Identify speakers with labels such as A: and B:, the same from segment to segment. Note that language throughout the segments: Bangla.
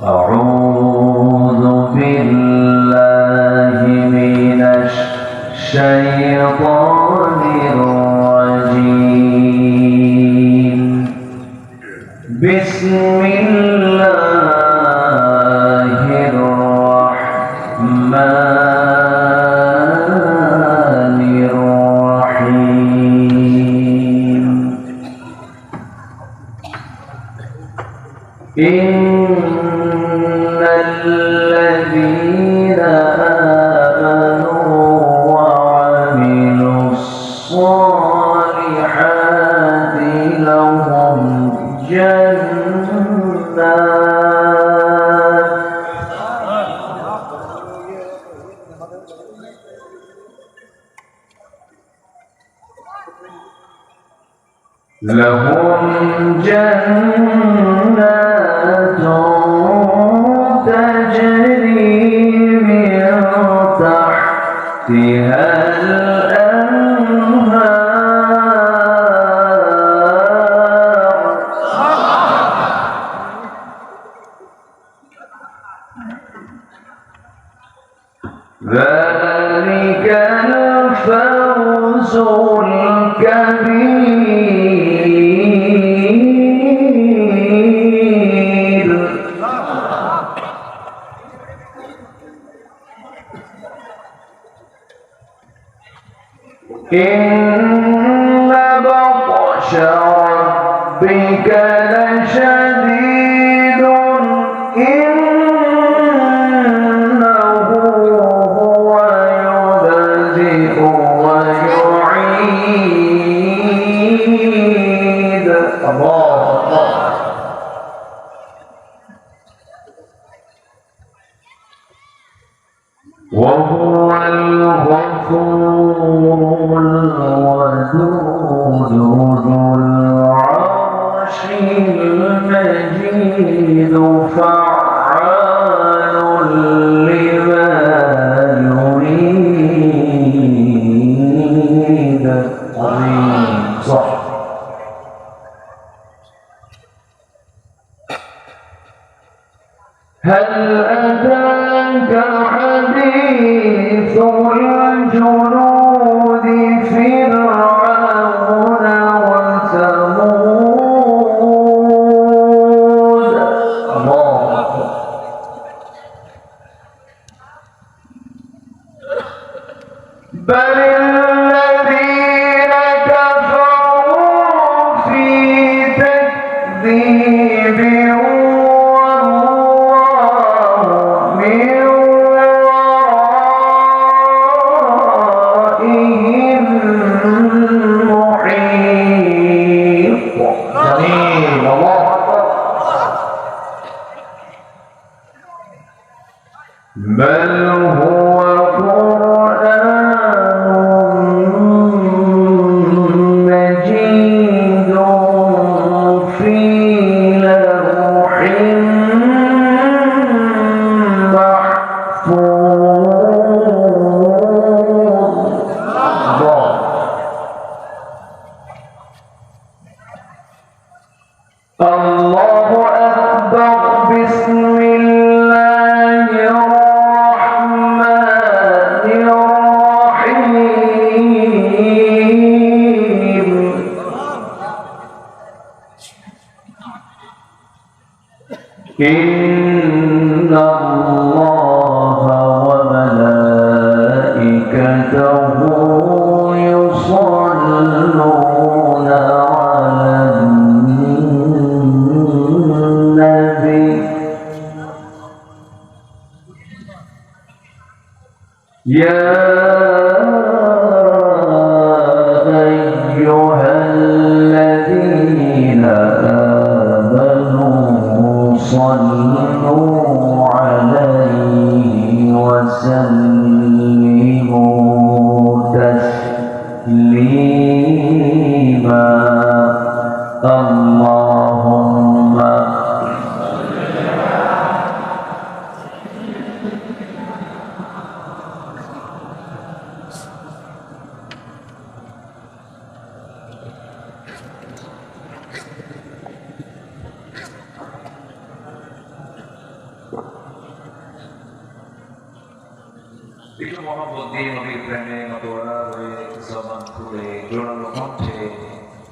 A: أعوذ بالله من الشيطان الرجيم. بسم الله الرحمن الرحيم. إن الذين آمنوا وعملوا الصالحات لهم جنات تجري من تحتها ذلك الفوز الكبير. إن بطش ربك لشديد إنه هو يبدئ ويعيد. الله وهو الغفور الودود ذو العرش المجيد فعال لما يريد. صح. هل أتاك حديث الجنود فرعون وثمود؟ بل الذين كفروا في تكذيب بل هو قرآن مجيد في لوح محفوظ. الله أكبر. بسم الله الرحمن الرحيم. إن الله وملائكته يصلون على النبي يا أيها الذين آمنوا صلوا عليه وسلموا تسليما. اللهم
B: একটু মহব্বত দিয়ে নবীর প্রেমে মতোয়ারা হয়ে জবান খুলে জোরালো কণ্ঠে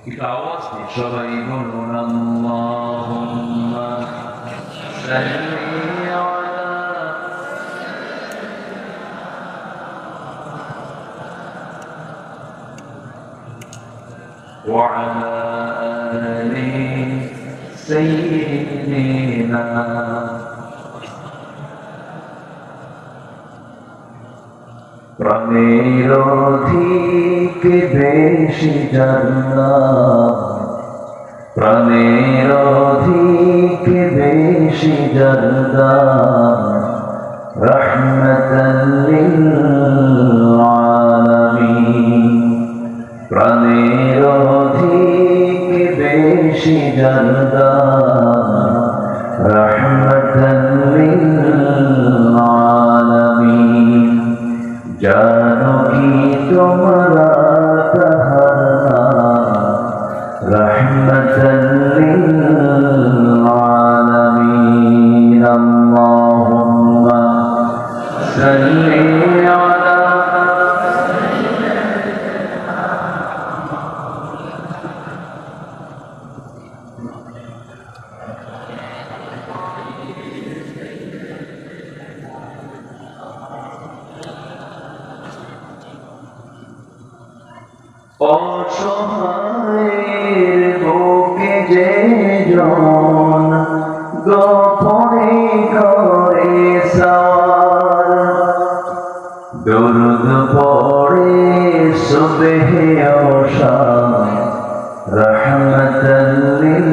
B: একটু আওয়াজ দিয়ে সবাই বলুন আল্লাহুম্মা সাল্লি আলা وعلى آل سيدنا প্রাণের অধিক বেশি জানলাম প্রাণের অধিক বেশি জানলাম রহমতাল লিল আলামিন প্রাণের অধিক বেশি জানলাম রহমতাল লিল আলামিন জানো কি তোমরা তাহার রহমতাল লিল আলামিন আল্লাহুম্মা সাল্লি আলা অসহায়ের বুকে যে জন গোপনে করে সওয়ার দরুদ পড়ে সুবহে ও শাম রহমতাল লিল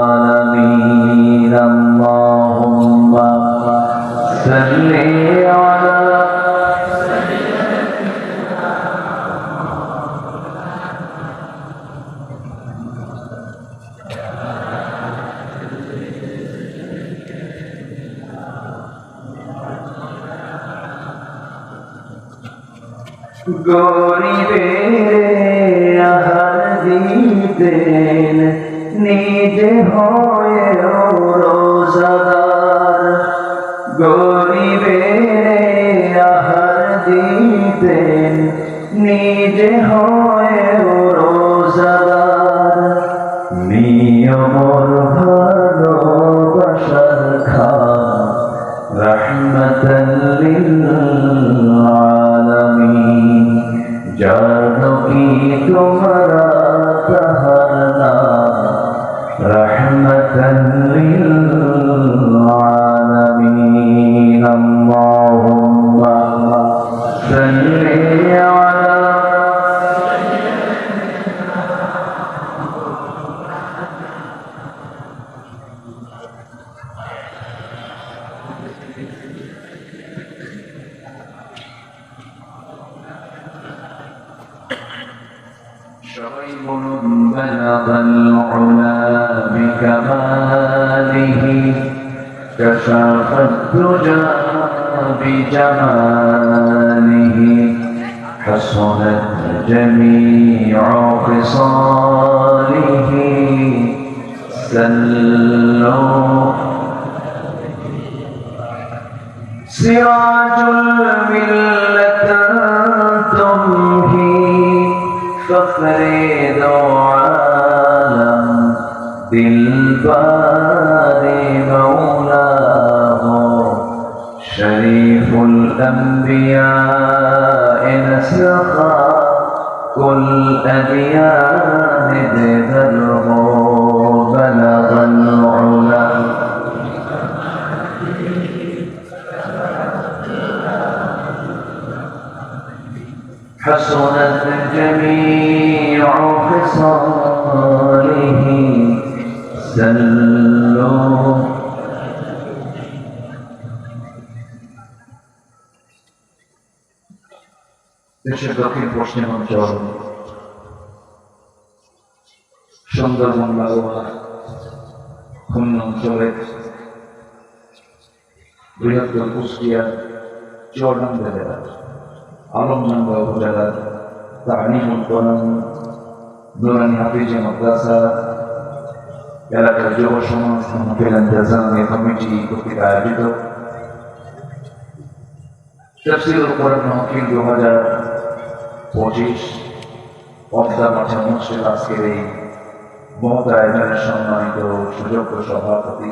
B: আলামিন আল্লাহুম্মা সাল্লি আলা গরিবের আহার দিতেন নিজে হয়ে রোজাদার গরিবের আহার দিতেন নিজে হয়ে রোজাদার নিয়মর ভালোবাসার খান রহমতাল লিল আলামিন জানো কি তোমরা তাহার নাম রহমতাল লিল আলামিন আল্লাহুম্মা সাল্লি আলা সবাই বলুন বালাগাল উলা বিকামালিহি কাশাফাত দুজা বিজামালিহি হাসানাত জামিউ খিসালিহি সাল্লু সিরাজুল মিল্লাত তুমহি فخر دو عالم دلبار مولاه شريف الأنبياء نسخا كل أديان بذره بلغ العلا حسنت جميع خصاله سلوا দেশের দক্ষিণ পশ্চিমাঞ্চল সুন্দরবন লাগোয়া খুলনা অঞ্চলের বৃহত্তর কুষ্টিয়া চুয়াডাঙ্গা জেলা আলমডাঙ্গা উপজেলার তালিমুল কোরআন নুরানি হাফিজে মাদ্রাসা এলাকার যুব সমাজ মাহফিল ইন্তেজামিয়া কমিটি কর্তৃক আয়োজিত তাফসীরুল কোরআন মাহফিল 2025 পদ্মা মাঠে মসজিদ আজকের এই মহৎ আয়োজনের সম্মানিত সুযোগ্য সভাপতি,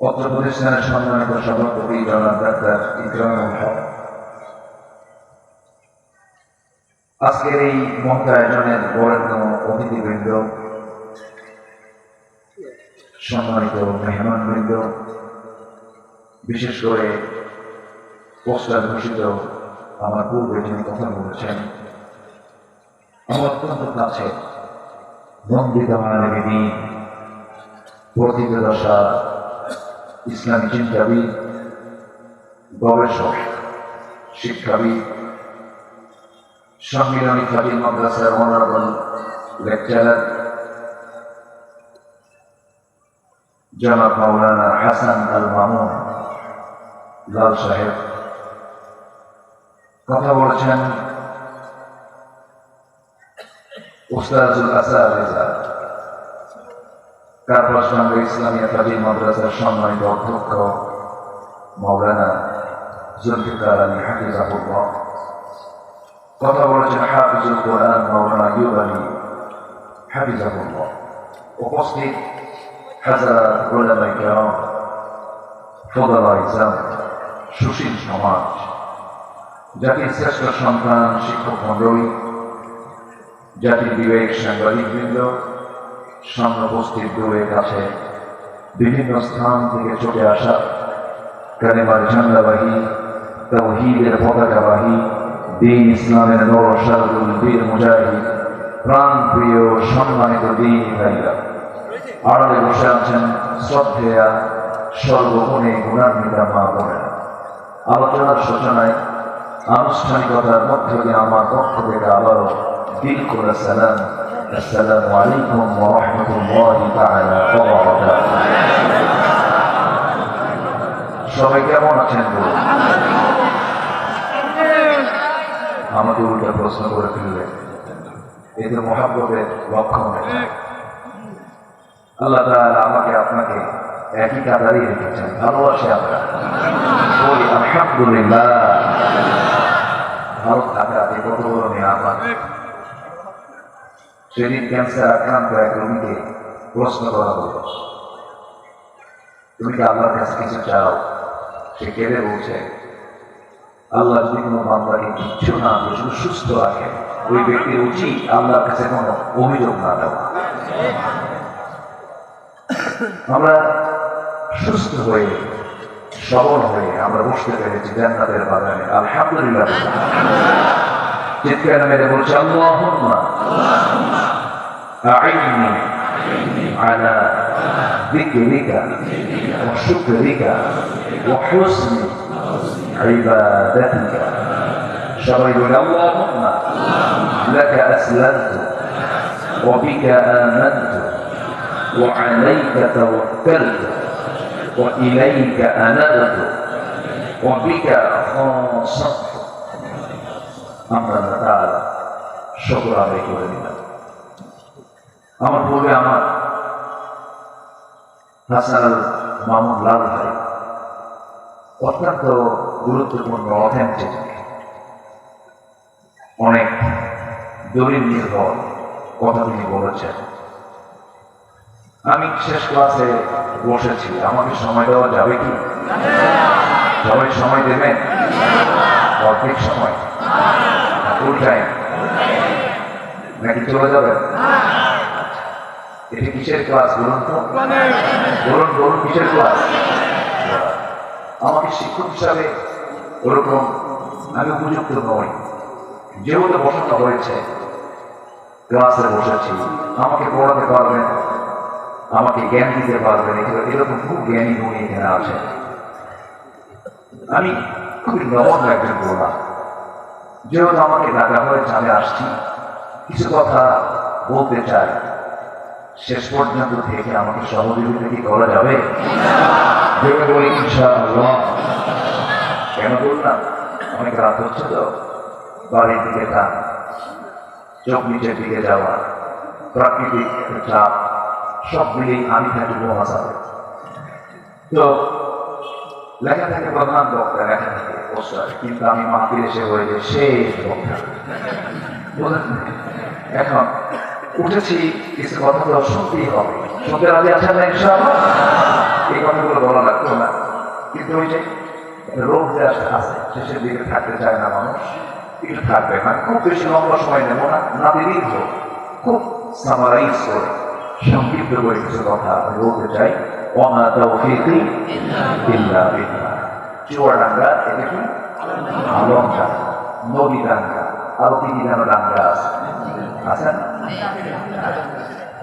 B: পত্র প্রতিষ্ঠানের সম্মানিত সভাপতি জনাব ডাক্তার ইকরামুল হক, আজকের এই মহৎ আয়োজনের বরেণ্য অতিথিবৃন্দ, সম্মানিত মেহমানবৃন্দ, বিশেষ করে পোস্টার ঘোষিত আমার পূর্বে যিনি কথা বলেছেন, আমার অত্যন্ত কাছে বন্দিত মানবিনী প্রতিদশা ইসলামী চিন্তাবিদ, গবেষক, শিক্ষাবিদ, সম্মিলনী ফাজিল মাদ্রাসার অনারেবল লেকচারার জনাব মাওলানা হাসান আল মামুন লাল সাহেব, কথা বলেছেন উস্তাজুল আসার রেজা, কারপাসবাংলা ইসলামিয়া ফাজিল মাদ্রাসার সম্মানিত অধ্যক্ষ মাওলানা জুলফিকার আলী হাফিজাহুল্লাহ, কথা বলেছেন হাফিজুল কোরআন মাওলানা আইয়ুব আলী হাফিজাহুল্লাহ, উপস্থিত হাজার উলামায়ে কেরাম, ফুদালা ইসলাম, সুশীল সমাজ, জাতির শ্রেষ্ঠ সন্তান, শিক্ষক মণ্ডলী, জাতির বিবেক সাংবাদিকবৃন্দ, সামনে উপস্থিত দূরে কাছে বিভিন্ন স্থান থেকে ছুটে আসা কালেমার ঝান্ডাবাহী, তাওহীদের পতাকাবাহী, দ্বীন ইসলামের নূর শারদুল বীর মুজাহিদ, প্রাণ প্রিয় সম্মানিত দ্বীন ভাইরা, আড়ালে বসে আছেন শ্রদ্ধেয়া সর্বগুণে গুণান্বিতা মা বোনেরা। আলোচনার সূচনায় আনুষ্ঠানিকতার মধ্য দিয়ে আমার পক্ষ থেকে আবারও দিল করে সালাম, আসসালামু আলাইকুম ওয়া রাহমাতুল্লাহি তাআলা ওয়া বারাকাতুহু। সবাই কেমন আছেন বলুন? আমাকে উল্টা প্রশ্ন করে ফেললেন, এতে মহাব্বতের লক্ষণ হয়েছে। আল্লাহ তাআলা আমাকে আপনাকে একই কাতারেই রেখেছেন, ভালোবাসে আমরা বলি আলহামদুলিল্লাহ। ভালো থাকা কত বড় নিয়ামত। সেদিন ক্যান্সার আক্রান্ত এক রোগীকে প্রশ্ন করা হলো, তুমি কি আল্লাহর কাছে কিছু চাও? সে কেঁদে বলছে, আল্লাহ যদি কোনো বান্দাকে কিচ্ছু না দিয়ে শুধু সুস্থ রাখে, ওই ব্যক্তির উচিত আল্লাহর কাছে কোনো অভিযোগ না দেওয়া। আমরা সুস্থ হয়ে সবল হয়ে আমরা বসতে পেরেছি জান্নাতের বাগানে, আলহামদুলিল্লাহ। চিৎকার মেরে বলছে, আল্লাহুম্মা আইন্নি আলা যিকরিকা ওয়া শুকরিকা ওয়া হুসনি ইবাদাতিকা। সবাই বলে, আল্লাহুম্মা লাকা আসলামতু ওয়া বিকা আমানতু ওয়া আলাইকা তাওয়াক্কালতু ওয়া ইলাইকা আনাবতু ওয়া বিকা খাসাতু। আমরা তার শুকর আদায় করে নিলাম। আমার পূর্বে আমার হাসান আল মামুন লাল ভাই অত্যন্ত গুরুত্বপূর্ণ, অথেন্টিক, অনেক দলিল নির্ভর কথা তিনি বলেছেন। আমি শেষ ক্লাসে বসেছি, আমাকে সময় দেওয়া যাবে কি? সবাই সময় দেবেন? অর্ধেক সময়, ফুল টাইম নাকি চলে যাবেন? এটা কিসের ক্লাস বলুন তো? বলুন কিসের ক্লাস? আমাকে শিক্ষক হিসাবে ওরকম আমি উপযুক্ত নই, যেহেতু বসানো হয়েছে ক্লাসে বসেছি, আমাকে পড়াতে পারবেন, আমাকে জ্ঞান দিতে পারবেন, এরকম খুব জ্ঞানী গুণী এখানে আছে। আমি খুবই নমন একজন বললাম, যেহেতু আমাকে ডাকা হয়েছে, আমি আসছি, কিছু কথা বলতে চাই। শেষ পর্যন্ত থেকে আমাকে সহযোগিতা কি করা যাবে? বলি ইনশাআল্লাহ। কেন বললাম? অনেক রাত হচ্ছে তো, বাড়ির দিকে টান, চোখ নিচের দিকে যাওয়া, প্রাকৃতিক চাপ সব মিলিয়ে আমি থাকি মহাসাবে। তো লেখা থাকে প্রধান বক্তা, লেখা থাকে পোস্টার, কিন্তু আমি মাহফিল এসে হয়ে যে শেষ বক্তা। এখন উঠেছি, কিছু কথা তো শুনতেই হবে, শুনতে রাজি আছেন না ইনশাআল্লাহ? এই কথাগুলো বলা লাগতো না, কিন্তু ওই যে রোগ যে আছে শেষের দিকে থাকতে চায় না মানুষ, একটু থাকবে না, খুব বেশি লম্বা সময় নেব না, দীর্ঘ, খুব সামারাইজ করে সংক্ষিপ্ত করে কিছু কথা আমি বলতে চাই। ওমা তাওফীকি ইল্লা বিল্লাহ। চুয়াডাঙ্গা এটা কি আলমডাঙ্গা, নদীডাঙ্গা, আরো কি কি যেন ডাঙ্গা আছে না?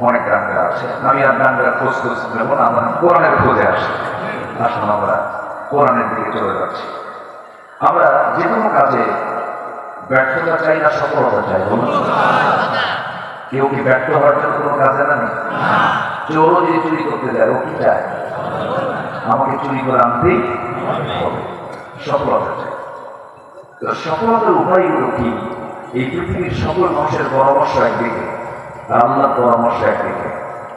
B: অনেক ডাঙ্গা আছে। আমি আর ডাঙ্গার খোঁজ নেব না, আমরা কোরআনের খোঁজে আসি। আসলে আমরা কোরআনের দিকে চলে যাচ্ছি। আমরা যে কোনো কাজে ব্যর্থতা চাই না সফলতা চাই? বলুন, কেউ কি ব্যর্থ হওয়ার জন্য কোনো কাজে নামে? চোরও যদি চুরি করতে যায়, ও কি চায়? আমাকে চুরি করে আনতেই হবে, সফলতা চাই। তো সফলতার উপায়গুলো কি? এই পৃথিবীর সকল মানুষের পরামর্শ একদিকে, আল্লাহর পরামর্শ একদিকে।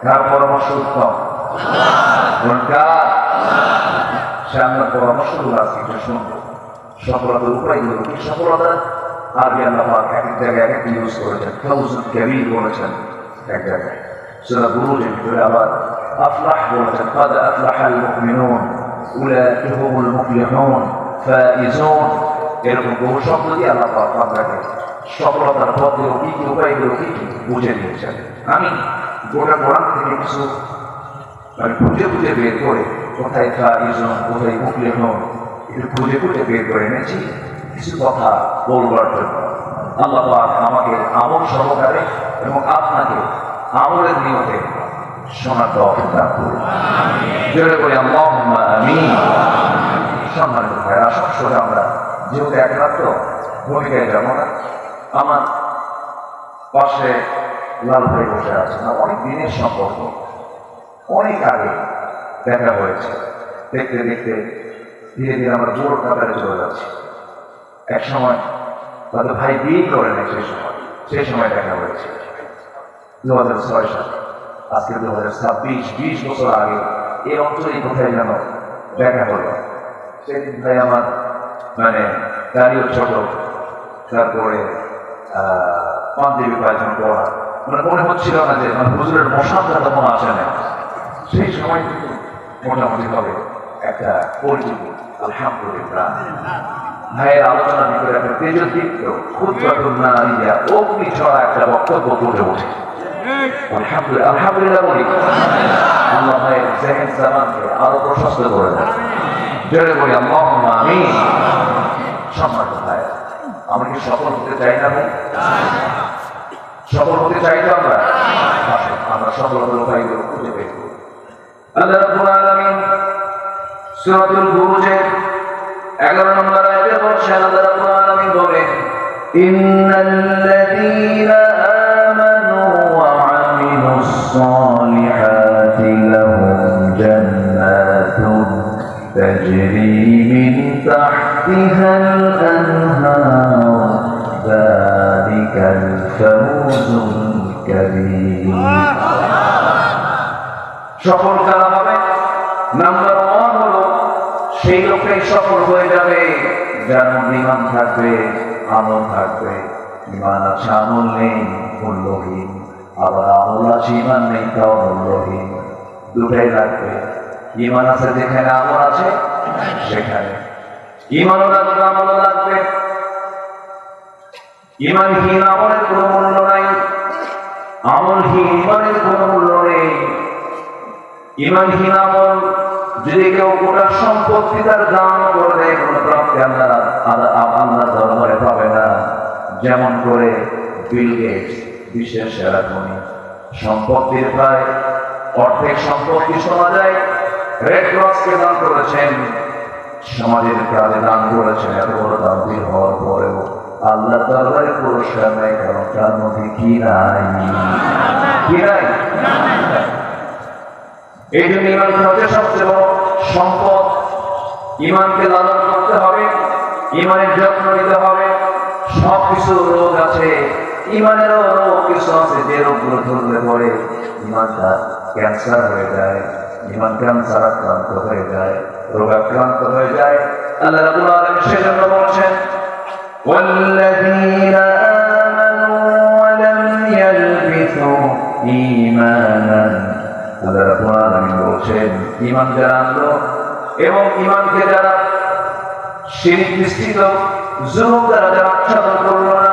B: কার পরামর্শ উত্তম? কার? সে আল্লাহর পরামর্শগুলো আজকে একটু শুনবো। সফলতার উপায়গুলো কি? সফলতা আরবি আল্লাহ পাক এক এক জায়গায় এক একটা ইউজ করেছেন। ফাউজুল কাবীর বলেছেন এক জায়গায়, সূরা বুরুজের ভিতরে আবার আফলাহ বলেছেন, কাদ আফলাহাল মুমিনুন উলাইকা হুমুল মুফলিহুন ফাইজুন। এরকম বহু শব্দ দিয়ে আল্লাহ পাক আপনাকে সফলতার পথগুলো কি কি, উপায়গুলো কি কি বুঝে দিয়েছেন। আমি গোটা কোরআন থেকে কিছু খুঁজে খুঁজে বের করে, কোথায় ফাইজুন কোথায় মুফলিহুন, একটু খুঁজে খুঁজে বের করে এনেছি কিছু কথা বলবার জন্য। আল্লাহ পাক আমাকে আমল সহকারে এবং আপনাকে আমলের নিয়তে শোনার তৌফিক দান করুন। জোরে বলি আল্লাহুম্মা আমিন। সম্মানিত ভাইরা, সবসময় আমরা যেহেতু একমাত্র ভূমিকায় যাব না, আমার পাশে লাল ভাই বসে আছে, অনেক দিনের সম্পর্ক, অনেক আগে দেখা হয়েছে। দেখতে দেখতে ধীরে ধীরে আমরা জোর কাতারে চলে যাচ্ছি। এক সময় হয়তো ভাই বিয়ে করে নেই, সেই সময় দেখা হয়েছে 2006 সালে। আজকে 2026, 20 বছর আগে এই অঞ্চলে কোথায় যেন দেখা হলো। সেদিন ভাই আমার দাঁড়িয়ে ছোট, তারপরে পাঞ্জাবি পায়জামা পড়া, মনে হচ্ছিল না যে হুজুরের মশানটা তখন আসে না। সেই সময় কিন্তু মোটামুটি ভাবে একটা পরিচিতি, আলহামদুলিল্লাহ। ভাইয়ের আলোচনার ভিতরে একটা তেজদীপ্ত অগ্নি ছড়া একটা বক্তব্য তুলে ওঠে। আলহামদুলিল্লাহ, আলহামদুলিল্লাহ বলি। আল্লাহ ভাইয়ের জেহেন জামানকে আরো প্রশস্ত করে দেন। জোরে বলি আল্লাহুম্মা আমিন। সম্মানিত ভাই, আমরা কি সফল হতে চাই না? ভাই সফল হতে চাই তো আমরা? আমরা সফলতার উপায়গুলো খুঁজে বের করি। আল্লাহ রাব্বুল আলামিন সূরাতুল বুরুজের 11 নম্বর আয়াতে বলছেন, আল্লাহ রাব্বুল আলামিন বলেন, ইন্নাল্লাযীনা আমানু ওয়া আমিলুস সালিহাতি লাহুম জান্নাতুন তাজরি মিন তাহতিহাল আনহার যালিকাল ফাওজুল কাবীর। সফল কারা হবে? নাম্বার 1 হলো সেই লোকটাই সফল হয়ে যাবে যার মধ্যে ঈমান থাকবে, আমল থাকবে। ঈমান আছে, আমল নেই, মূল্যহীন। আবার আমল আছে, ঈমান নেই, তাও মূল্যহীন। দুটাই লাগবে। ঈমান আছে যেখানে, আমল আছে সেখানে। ঈমানও লাগবে, আমলও লাগবে। ঈমানহীন আমলের কোনো মূল্য নাই, আমলহীন ঈমানের কোনো মূল্য নেই। ঈমানহীন আমল যদি কেউ গোটা সম্পত্তি তার দান করে দেয়, কোনো প্রাপ্তি আল্লাহর দরবারে পাবে না। যেমন করে বিল গেটস, বিশ্বের সেরা ধনী, সম্পত্তির প্রায় অর্ধেক সম্পত্তি শোনা যায় রেড ক্রসকে দান করেছেন, সমাজের কাজে দান করেছেন। এত বড় দানবীর হওয়ার পরেও আল্লাহর দরবারে পুরস্কার নেই, কারণ তার মধ্যে কি নাই? কি নাই? এই জন্য ঈমান হচ্ছে সবচেয়ে বড় সম্পদ। ঈমানকে লালন করতে হবে, ঈমানের যত্ন নিতে হবে। সবকিছু রোগ আছে, ঈমানেরও রোগ কিছু আছে, যে রোগগুলো ধরলে পরে ঈমানটা ক্যান্সার হয়ে যায়, ঈমান ক্যান্সার আক্রান্ত হয়ে যায়। রোগাক্রান্ত হয়ে যায়। আল্লাহ রাব্বুল আলামিন সেজন্য বলছেন
A: والذين آمنوا ولم يلبسوا إيمانا
B: আল্লাহ রাব্বুল আলামিন বলছেন ঈমান যারা আনলো এবং ঈমানকে যারা শিরক মিশ্রিত জুলুম দ্বারা যারা আচ্ছাদন করলো না,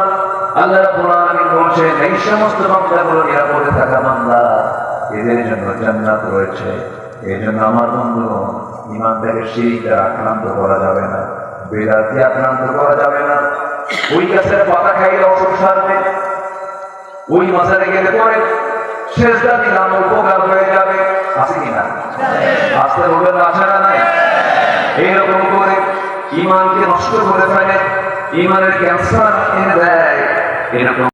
B: আল্লাহ রাব্বুল আলামিন বলছেন এই সমস্ত বান্দাগুলো নিরাপদে থাকা বান্দা, এদের জন্য জান্নাত রয়েছে। এই জন্য আমার বন্ধু, ঈমানটাকে শিরক দ্বারা আক্রান্ত করা যাবে না, বেদাত দিয়ে আক্রান্ত করা যাবে না। ওই গাছের পাতা খাইলে অসুখ সারবে, ওই মাজারে গেলে পরে সেজদা দিলাম উপকার হয়ে যাবে, আছে কিনা? আসতে বলবেন আছে না নাই? এইরকম করে ঈমানকে নষ্ট করে ফেলে, ঈমানের ক্যান্সার এনে দেয়, এরকম